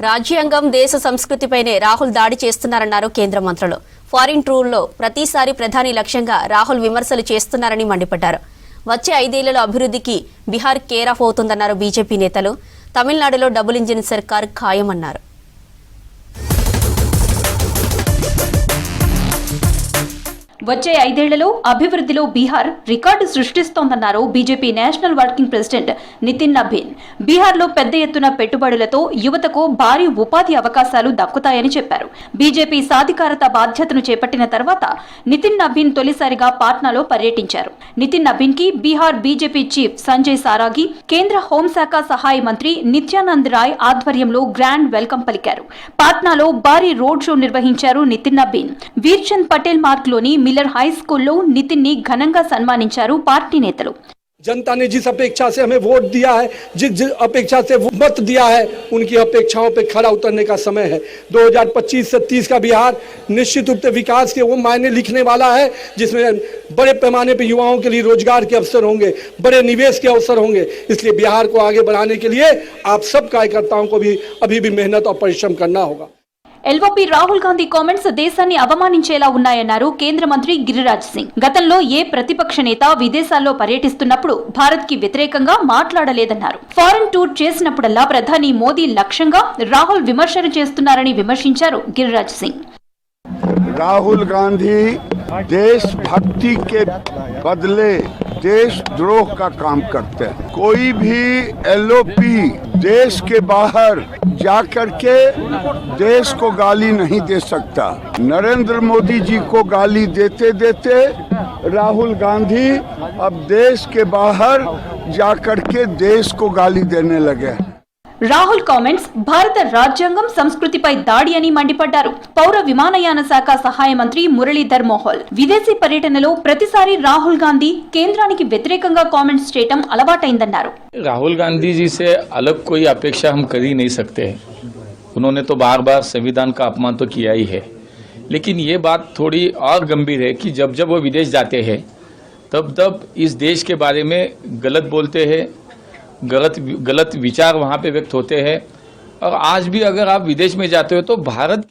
రాజ్యాంగం దేశ సంస్కృతిపైనే రాహుల్ దాడి చేస్తున్నారన్నారు కేంద్ర మంత్రులు. ఫారిన్ టూర్లో ప్రతిసారి ప్రధాని లక్ష్యంగా రాహుల్ విమర్శలు చేస్తున్నారని మండిపడ్డారు. వచ్చే 5 ఏళ్లలో అభివృద్ధికి బీహార్ కేర్ ఆఫ్ అవుతుందన్నారు బీజేపీ నేతలు. తమిళనాడులో డబుల్ ఇంజిన్ సర్కార్ ఖాయమన్నారు. వచ్చే 5 ఏళ్లలో అభివృద్ధిలో బీహార్ రికార్డు సృష్టిస్తోందన్నారు BJP national working president Nitin Nabin. బీహార్లో పెద్ద ఎత్తున పెట్టుబడులతో యువతకు భారీ ఉపాధి అవకాశాలు దక్కుతాయని చెప్పారు. బీజేపీ సాధికారత బాధ్యతను చేపట్టిన తర్వాత నితిన్ నబీన్ తొలిసారిగా పాట్నాలో పర్యటించారు. నితిన్ నబీన్ కి బీహార్ బీజేపీ చీఫ్ సంజయ్ సారాగి, కేంద్ర హోంశాఖ సహాయ మంత్రి నిత్యానంద్ రాయ్ ఆధ్వర్యంలో గ్రాండ్ వెల్కమ్ పలికారు. పాట్నాలో భారీ రోడ్ షో నిర్వహించారు నితిన్ నబీన్. వీర్చంద్ పటేల్ మార్గ్ లోని మిల్లర్ హై స్కూల్లో నితిన్ ని ఘనంగా సన్మానించారు పార్టీ నేతలు. जनता ने जिस अपेक्षा से हमें वोट दिया है, जिस अपेक्षा से मत दिया है, उनकी अपेक्षाओं पे खरा उतरने का समय है। 2025 से 30 का बिहार निश्चित रूप से विकास के वो मायने लिखने वाला है जिसमें बड़े पैमाने पे युवाओं के लिए रोजगार के अवसर होंगे, बड़े निवेश के अवसर होंगे। इसलिए बिहार को आगे बढ़ाने के लिए आप सब कार्यकर्ताओं को भी अभी भी मेहनत और परिश्रम करना होगा. ఎల్ఓపీ రాహుల్ గాంధీ కామెంట్స్ దేశాన్ని అవమానించేలా ఉన్నాయన్నారు కేంద్ర మంత్రి గిరిరాజ్ సింగ్. గతంలో ఏ ప్రతిపక్ష నేత విదేశాల్లో పర్యటిస్తున్నప్పుడు భారత్ కి వ్యతిరేకంగా మాట్లాడలేదన్నారు. ఫారెన్ టూర్ చేసినప్పుడల్లా ప్రధాని మోదీ లక్ష్యంగా రాహుల్ విమర్శలు చేస్తున్నారని విమర్శించారు గిరిరాజ్ సింగ్. राहुल गांधी देशभक्ति के बदले देशद्रोह का काम करते हैं. कोई भी एलओपी देश के बाहर जाकर के देश को गाली नहीं दे सकता. नरेंद्र मोदी जी को गाली देते देते राहुल गांधी अब देश के बाहर जाकर के देश को गाली देने लगे. రాహుల్ కామెంట్స్ భారత రాజ్యాంగం సంస్కృతిపై దాడి అని మండిపడ్డారు. పౌర విమానయాన శాఖ సహాయ మంత్రి మురళీధర్ మోహల్ విదేశీ పర్యటనలో ప్రతిసారి రాహుల్ గాంధీ కేంద్రానికి వ్యతిరేకంగా కామెంట్స్ చేయడం అలవాటైందన్నారు. राहुल गांधी जी से अलग कोई अपेक्षा हम कर ही नहीं सकते. उन्होंने तो बार बार संविधान का अपमान तो किया ही है, लेकिन ये बात थोड़ी और गंभीर है कि जब जब वो विदेश जाते हैं तब इस देश के बारे में गलत बोलते हैं, गलत विचार वहाँ पे व्यक्त होते हैं. और आज भी अगर आप विदेश में जाते हो तो भारत